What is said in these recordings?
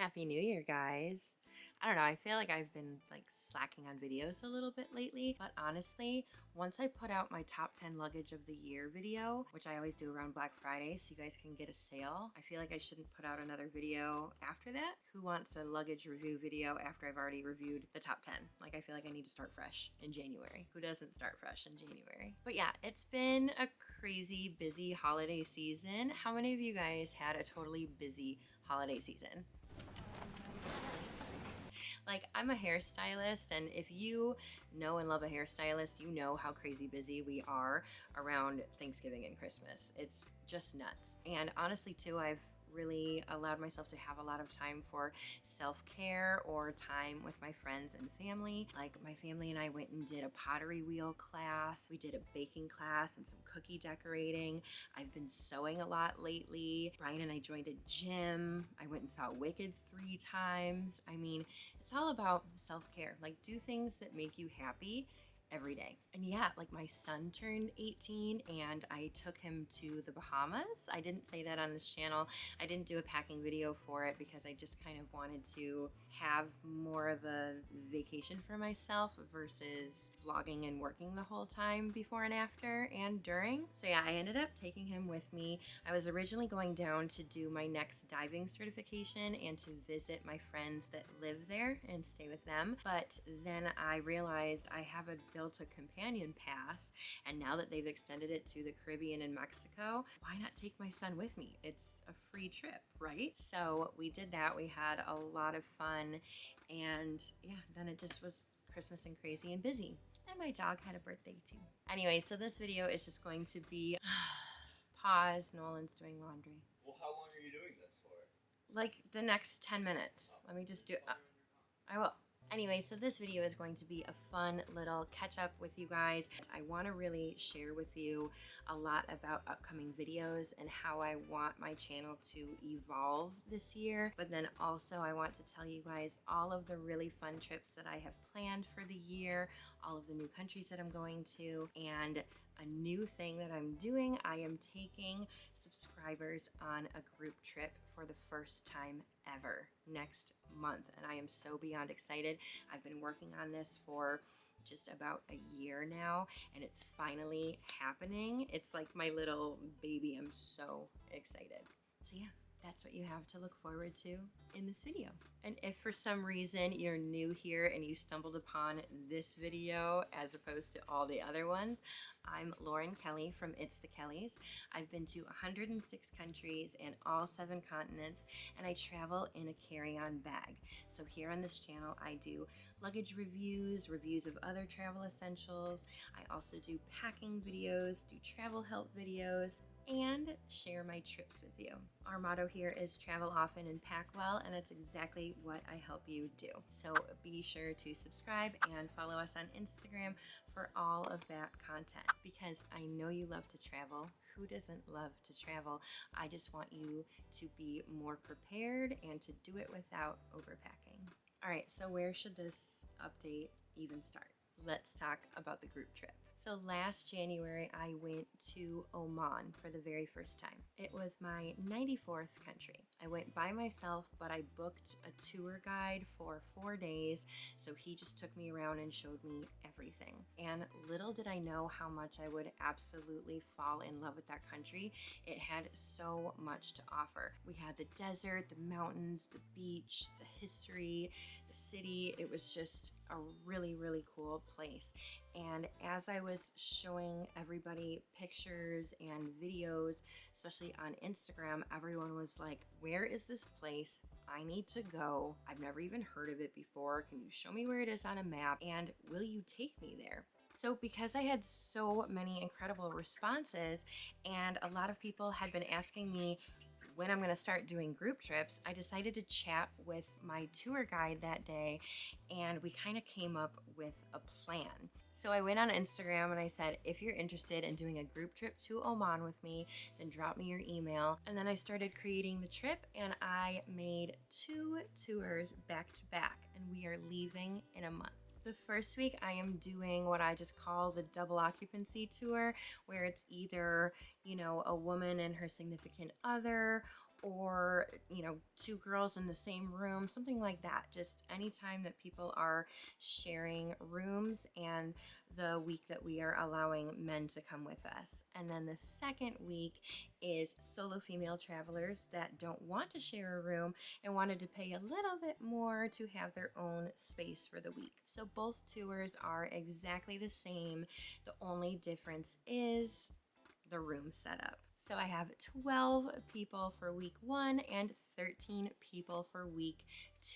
Happy New Year, guys. I don't know, I feel like I've been like slacking on videos a little bit lately, but honestly, once I put out my top 10 luggage of the year video, which I always do around Black Friday so you guys can get a sale, I feel like I shouldn't put out another video after that. Who wants a luggage review video after I've already reviewed the top 10? Like, I feel like I need to start fresh in January. Who doesn't start fresh in January? But yeah, it's been a crazy busy holiday season. How many of you guys had a totally busy holiday season? Like, I'm a hairstylist, and if you know and love a hairstylist, you know how crazy busy we are around Thanksgiving and Christmas. It's just nuts. And honestly, too, I've really allowed myself to have a lot of time for self-care or time with my friends and family. Like, my family and I went and did a pottery wheel class. We did a baking class and some cookie decorating. I've been sewing a lot lately. Brian and I joined a gym. I went and saw Wicked 3 times. I mean, it's all about self-care. Like, do things that make you happy every day. And yeah, like, my son turned 18 and I took him to the Bahamas. I didn't say that on this channel. I didn't do a packing video for it because I just kind of wanted to have more of a vacation for myself versus vlogging and working the whole time before and after and during. So yeah, I ended up taking him with me. I was originally going down to do my next diving certification and to visit my friends that live there and stay with them. But then I realized I have a Delta Companion Pass, and now that they've extended it to the Caribbean and Mexico, why not take my son with me? It's a free trip, right? So we did that. We had a lot of fun, and yeah, then it just was Christmas and crazy and busy. And my dog had a birthday too. Anyway, so this video is just going to be pause, Nolan's doing laundry. Well, how long are you doing this for? Like the next 10 minutes. Let me just do it. I will. Anyway, so this video is going to be a fun little catch up with you guys. I want to really share with you a lot about upcoming videos and how I want my channel to evolve this year. But then also I want to tell you guys all of the really fun trips that I have planned for the year, all of the new countries that I'm going to, and a new thing that I'm doing. I am taking subscribers on a group trip for the first time ever next month, and I am so beyond excited. I've been working on this for just about a year now, and it's finally happening. It's like my little baby. I'm so excited. So yeah, that's what you have to look forward to in this video. And if for some reason you're new here and you stumbled upon this video as opposed to all the other ones, I'm Lauren Kelly from It's the Kellys. I've been to 106 countries and all 7 continents, and I travel in a carry-on bag. So here on this channel, I do luggage reviews, reviews of other travel essentials. I also do packing videos, do travel help videos, and share my trips with you. Our motto here is travel often and pack well, and that's exactly what I help you do. So be sure to subscribe and follow us on Instagram for all of that content, because I know you love to travel. Who doesn't love to travel? I just want you to be more prepared and to do it without overpacking. All right, so where should this update even start? Let's talk about the group trip. So last January, I went to Oman for the very first time. It was my 94th country. I went by myself, but I booked a tour guide for 4 days, so he just took me around and showed me everything. And little did I know how much I would absolutely fall in love with that country. It had so much to offer. We had the desert, the mountains, the beach, the history, the city. It was just a really, really cool place. And as I was showing everybody pictures and videos, especially on Instagram, everyone was like, where is this place? I need to go. I've never even heard of it before. Can you show me where it is on a map? And will you take me there? So because I had so many incredible responses and a lot of people had been asking me when I'm going to start doing group trips, I decided to chat with my tour guide that day, and we kind of came up with a plan. So I went on Instagram and I said, if you're interested in doing a group trip to Oman with me, then drop me your email. And then I started creating the trip, and I made 2 tours back to back, and we are leaving in a month. The first week I am doing what I just call the double occupancy tour, where it's either, you know, a woman and her significant other, or, you know, two girls in the same room, something like that. Just anytime that people are sharing rooms, and the week that we are allowing men to come with us. And then the second week is solo female travelers that don't want to share a room and wanted to pay a little bit more to have their own space for the week. So both tours are exactly the same. The only difference is the room setup. So I have 12 people for week 1 and 13 people for week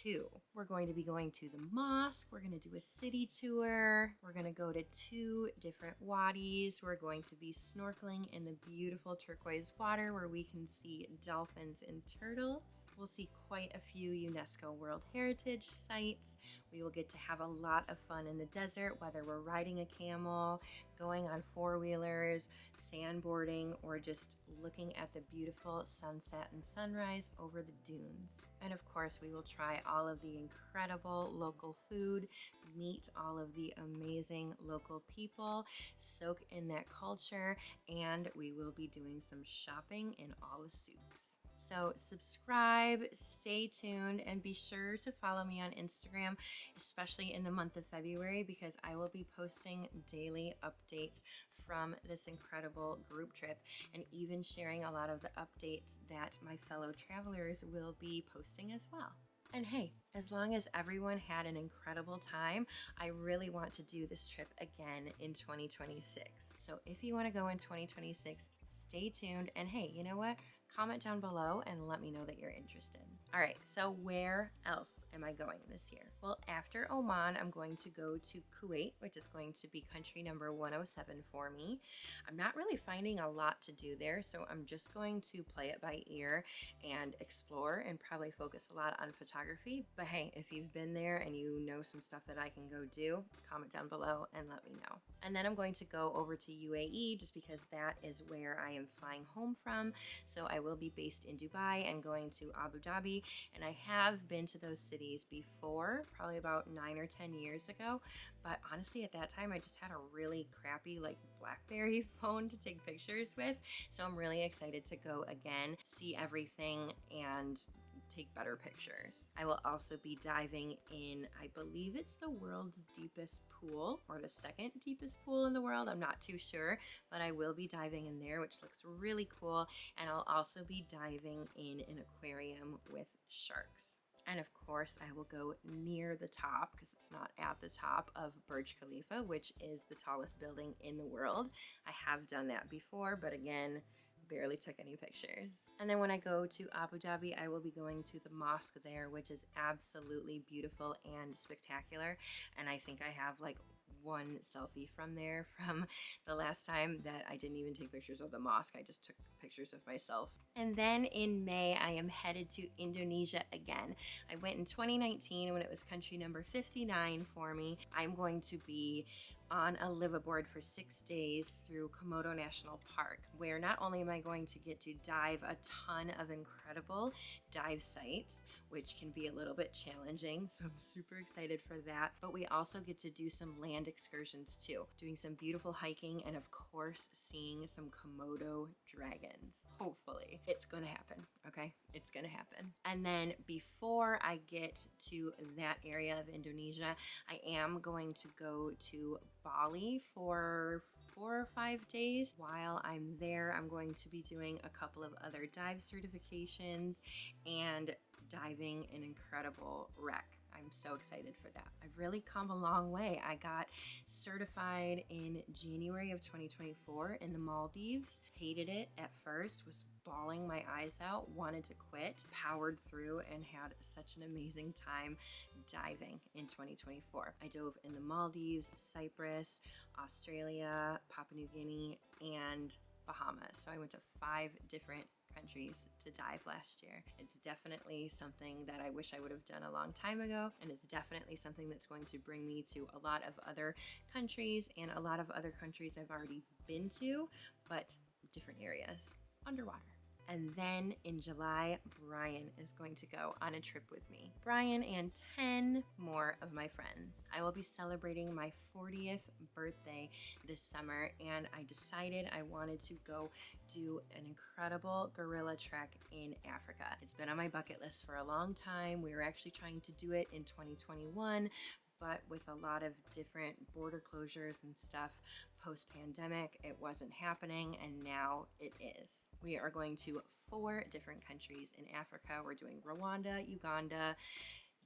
2. We're going to be going to the mosque. We're going to do a city tour. We're going to go to 2 different wadis. We're going to be snorkeling in the beautiful turquoise water where we can see dolphins and turtles. We'll see quite a few UNESCO World Heritage sites. We will get to have a lot of fun in the desert, whether we're riding a camel, going on 4-wheelers, sandboarding, or just looking at the beautiful sunset and sunrise over the dunes. And of course, we will try all of the incredible local food, meet all of the amazing local people, soak in that culture, and we will be doing some shopping in all the souks. So subscribe, stay tuned, and be sure to follow me on Instagram, especially in the month of February, because I will be posting daily updates from this incredible group trip, and even sharing a lot of the updates that my fellow travelers will be posting as well. And hey, as long as everyone had an incredible time, I really want to do this trip again in 2026. So if you want to go in 2026, stay tuned. And hey, you know what? Comment down below and let me know that you're interested. All right, so where else am I going this year? Well, after Oman, I'm going to go to Kuwait, which is going to be country number 107 for me. I'm not really finding a lot to do there, so I'm just going to play it by ear and explore, and probably focus a lot on photography. But hey, if you've been there and you know some stuff that I can go do, comment down below and let me know. And then I'm going to go over to UAE, just because that is where I am flying home from. So I will be based in Dubai and going to Abu Dhabi. And I have been to those cities before, probably about 9 or 10 years ago. But honestly, at that time, I just had a really crappy BlackBerry phone to take pictures with. So I'm really excited to go again, see everything, and take better pictures. I will also be diving in, I believe it's the world's deepest pool, or the second deepest pool in the world. I'm not too sure, but I will be diving in there, which looks really cool. And I'll also be diving in an aquarium with sharks. And of course, I will go near the top, because it's not at the top, of Burj Khalifa, which is the tallest building in the world. I have done that before, but again, barely took any pictures. And then when I go to Abu Dhabi, I will be going to the mosque there, which is absolutely beautiful and spectacular. And I think I have one selfie from there from the last time that I didn't even take pictures of the mosque. I just took pictures of myself. And then in May, I am headed to Indonesia again. I went in 2019 when it was country number 59 for me. I'm going to be on a liveaboard for 6 days through Komodo National Park, where not only am I going to get to dive a ton of incredible dive sites, which can be a little bit challenging, so I'm super excited for that, but we also get to do some land excursions too, doing some beautiful hiking, and of course seeing some Komodo dragons. Hopefully. It's gonna happen, okay? It's gonna happen. And then before I get to that area of Indonesia, I am going to go to Bali for 4 or 5 days. While I'm there, I'm going to be doing a couple of other dive certifications and diving an incredible wreck. I'm so excited for that. I've really come a long way. I got certified in January of 2024 in the Maldives. Hated it at first, was bawling my eyes out, wanted to quit, powered through, and had such an amazing time diving in 2024. I dove in the Maldives, Cyprus, Australia, Papua New Guinea, and Bahamas. So I went to 5 different countries to dive last year. It's definitely something that I wish I would have done a long time ago, and it's definitely something that's going to bring me to a lot of other countries, and a lot of other countries I've already been to, but different areas underwater. And then in July, Brian is going to go on a trip with me. Brian and 10 more of my friends. I will be celebrating my 40th birthday this summer, and I decided I wanted to go do an incredible gorilla trek in Africa. It's been on my bucket list for a long time. We were actually trying to do it in 2021, but with a lot of different border closures and stuff post-pandemic, it wasn't happening, and now it is. We are going to 4 different countries in Africa. We're doing Rwanda, Uganda,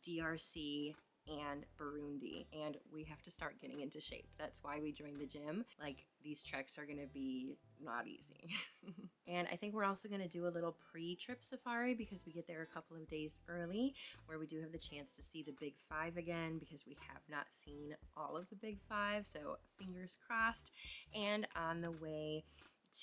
DRC, and Burundi, and we have to start getting into shape. That's why we joined the gym. Like, these treks are gonna be not easy. And I think we're also gonna do a little pre-trip safari because we get there a couple of days early, where we do have the chance to see the big 5 again, because we have not seen all of the big 5, so fingers crossed. And on the way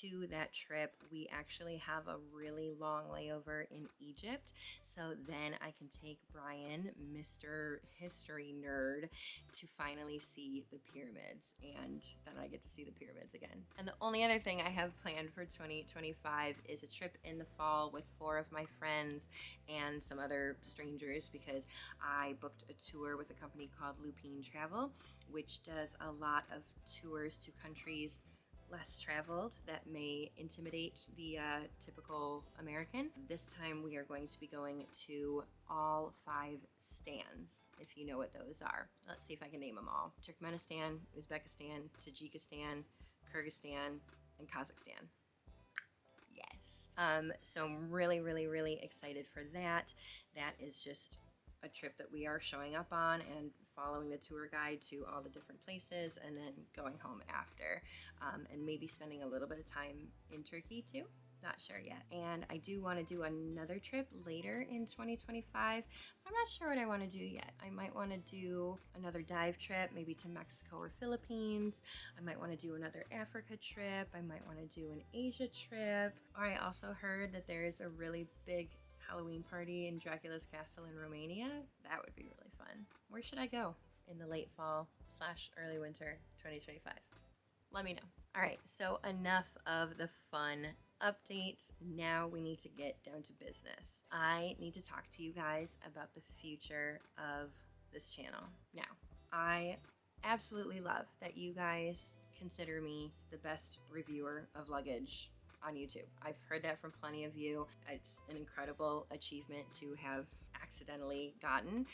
to that trip, we actually have a really long layover in Egypt, so then I can take Brian, Mr. History Nerd, to finally see the pyramids, and then I get to see the pyramids again. And the only other thing I have planned for 2025 is a trip in the fall with 4 of my friends and some other strangers, because I booked a tour with a company called Lupine Travel, which does a lot of tours to countries less traveled that may intimidate the typical American. This time we are going to be going to all 5 stands, if you know what those are. Let's see if I can name them all. Turkmenistan, Uzbekistan, Tajikistan, Kyrgyzstan, and Kazakhstan. Yes. So I'm really, really, really excited for that. That is just a trip that we are showing up on and following the tour guide to all the different places, and then going home after, and maybe spending a little bit of time in Turkey too. Not sure yet. And I do want to do another trip later in 2025. I'm not sure what I want to do yet. I might want to do another dive trip, maybe to Mexico or Philippines. I might want to do another Africa trip. I might want to do an Asia trip. Or I also heard that there is a really big Halloween party in Dracula's castle in Romania. That would be really fun. Where should I go in the late fall / early winter 2025? Let me know. All right, so enough of the fun updates. Now we need to get down to business. I need to talk to you guys about the future of this channel. Now, I absolutely love that you guys consider me the best reviewer of luggage on YouTube. I've heard that from plenty of you. It's an incredible achievement to have accidentally gotten.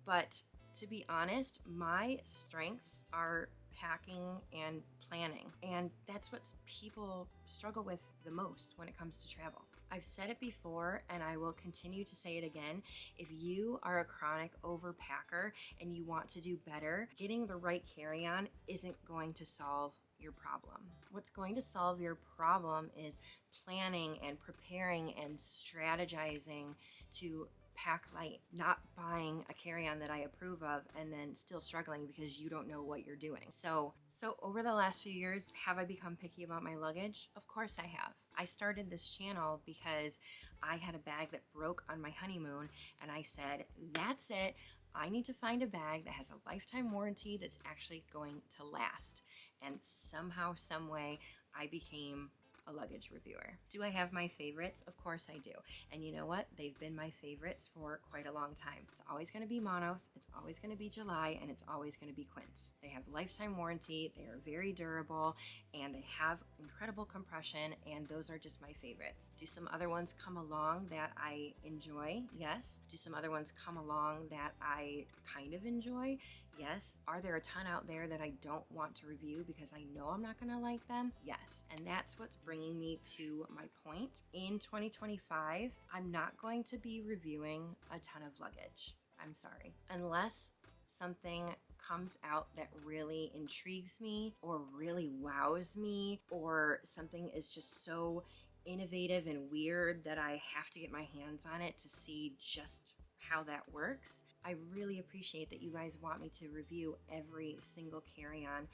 But to be honest, my strengths are packing and planning, and that's what people struggle with the most when it comes to travel. I've said it before, and I will continue to say it again. If you are a chronic overpacker and you want to do better, getting the right carry-on isn't going to solve your problem. What's going to solve your problem is planning and preparing and strategizing to pack light, not buying a carry-on that I approve of and then still struggling because you don't know what you're doing. So over the last few years, have I become picky about my luggage? Of course I have. I started this channel because I had a bag that broke on my honeymoon, and I said, that's it. I need to find a bag that has a lifetime warranty that's actually going to last. And somehow, some way, I became a luggage reviewer. Do I have my favorites? Of course I do. And you know what? They've been my favorites for quite a long time. It's always going to be Monos, it's always going to be July, and it's always going to be Quince. They have lifetime warranty, they are very durable, and they have incredible compression, and those are just my favorites. Do some other ones come along that I enjoy? Yes. Do some other ones come along that I kind of enjoy? Yes. Are there a ton out there that I don't want to review because I know I'm not going to like them? Yes. And that's what's bringing me to my point. In 2025, I'm not going to be reviewing a ton of luggage. I'm sorry. Unless something comes out that really intrigues me or really wows me, or something is just so innovative and weird that I have to get my hands on it to see just how that works. I really appreciate that you guys want me to review every single carry-on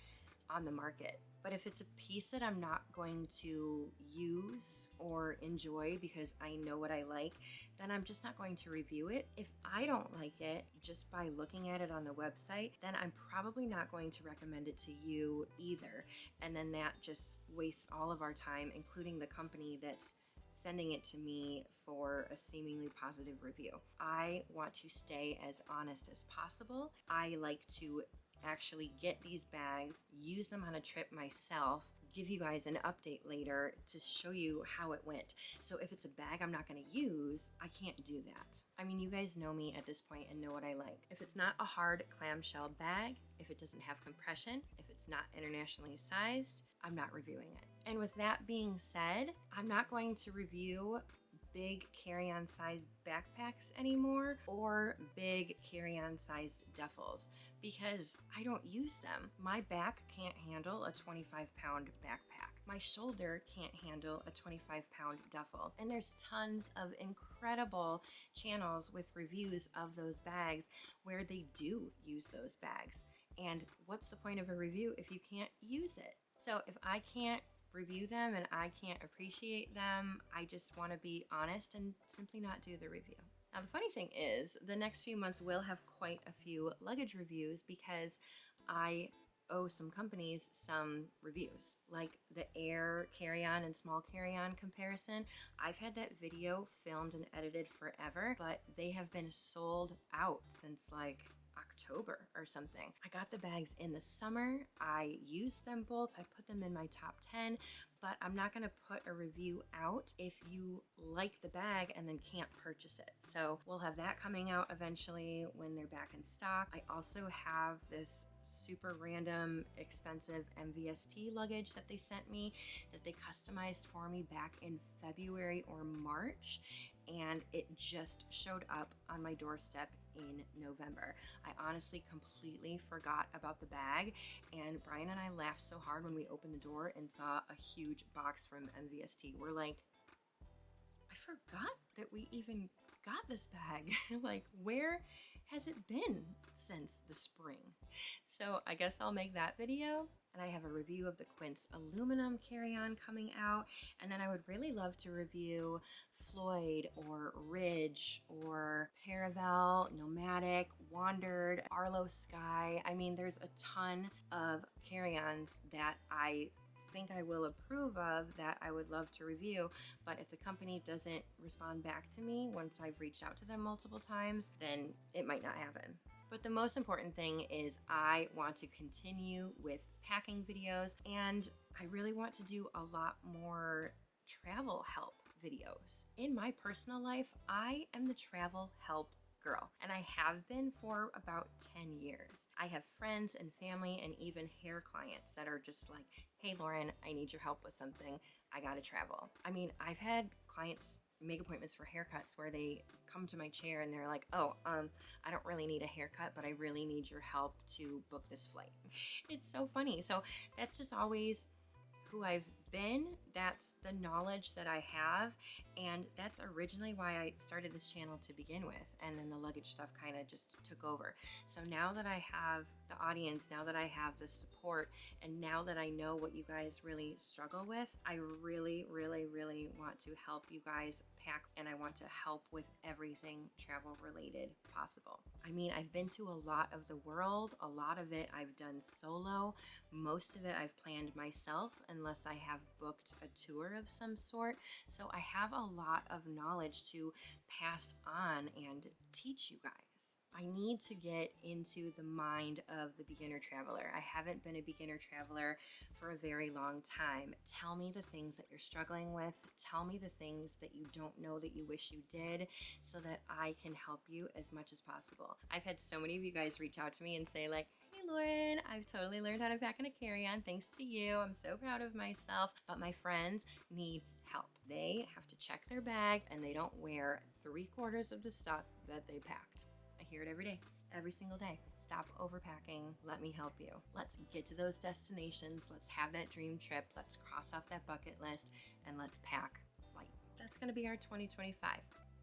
on the market. But if it's a piece that I'm not going to use or enjoy because I know what I like, then I'm just not going to review it. If I don't like it just by looking at it on the website, then I'm probably not going to recommend it to you either. And then that just wastes all of our time, including the company that's sending it to me for a seemingly positive review. I want to stay as honest as possible. I like to actually get these bags, use them on a trip myself, give you guys an update later to show you how it went. So if it's a bag I'm not going to use, I can't do that. I mean, you guys know me at this point and know what I like. If it's not a hard clamshell bag, if it doesn't have compression, if it's not internationally sized, I'm not reviewing it. And with that being said, I'm not going to review big carry-on sized backpacks anymore or big carry-on sized duffels because I don't use them. My back can't handle a 25-pound backpack. My shoulder can't handle a 25-pound duffel. And there's tons of incredible channels with reviews of those bags where they do use those bags. And what's the point of a review if you can't use it? So if I can't review them and I can't appreciate them, I just want to be honest and simply not do the review. Now the funny thing is, the next few months will have quite a few luggage reviews because I owe some companies some reviews, like the air carry-on and small carry-on comparison. I've had that video filmed and edited forever, but they have been sold out since like October or something. I got the bags in the summer. I used them both. I put them in my top 10, but I'm not going to put a review out if you like the bag and then can't purchase it. So we'll have that coming out eventually when they're back in stock. I also have this super random expensive MVST luggage that they sent me that they customized for me back in February or March, and it just showed up on my doorstep in November. I honestly completely forgot about the bag, and Brian and I laughed so hard when we opened the door and saw a huge box from MVST. We're like, I forgot that we even got this bag. Like, where has it been since the spring? So I guess I'll make that video. And I have a review of the Quince aluminum carry-on coming out. And then I would really love to review Floyd or Ridge or Paravel, Nomadic, Wandered, Arlo Sky. I mean, there's a ton of carry-ons that I think I will approve of that I would love to review, but if the company doesn't respond back to me once I've reached out to them multiple times, then it might not happen. But the most important thing is I want to continue with packing videos, and I really want to do a lot more travel help videos. In my personal life, I am the travel help girl, and I have been for about 10 years. I have friends and family and even hair clients that are just like, hey Lauren, I need your help with something. I gotta travel. I mean, I've had clients make appointments for haircuts where they come to my chair and they're like, oh, I don't really need a haircut, but I really need your help to book this flight. It's so funny. So that's just always who I've been. That's the knowledge that I have, and that's originally why I started this channel to begin with, and then the luggage stuff kind of just took over. So now that I have the audience, now that I have the support, and now that I know what you guys really struggle with, I really, really, really want to help you guys pack, and I want to help with everything travel related possible. I mean, I've been to a lot of the world. A lot of it I've done solo. Most of it I've planned myself, unless I have booked a tour of some sort. So I have a lot of knowledge to pass on and teach you guys. I need to get into the mind of the beginner traveler. I haven't been a beginner traveler for a very long time. Tell me the things that you're struggling with. Tell me the things that you don't know that you wish you did, so that I can help you as much as possible. I've had so many of you guys reach out to me and say like, hey Lauren, I've totally learned how to pack in a carry-on thanks to you. I'm so proud of myself. But my friends need help. They have to check their bag and they don't wear 3/4 of the stuff that they packed. I hear it every day, every single day. Stop overpacking. Let me help you. Let's get to those destinations. Let's have that dream trip. Let's cross off that bucket list and let's pack light. That's going to be our 2025.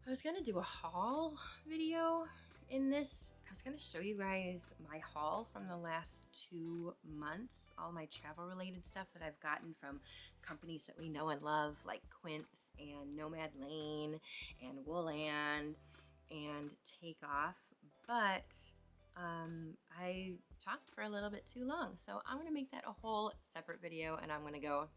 I was going to do a haul video in this. I was going to show you guys my haul from the last 2 months, all my travel related stuff that I've gotten from companies that we know and love, like Quince and Nomad Lane and Wooland and Takeoff. But I talked for a little bit too long, so I'm going to make that a whole separate video, and I'm going to go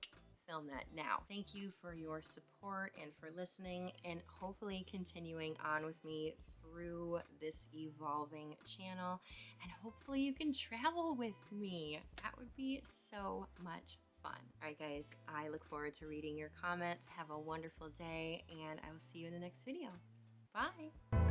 film that now. Thank you for your support and for listening, and hopefully continuing on with me through this evolving channel. And hopefully you can travel with me. That would be so much fun. All right, guys, I look forward to reading your comments. Have a wonderful day, and I will see you in the next video. Bye.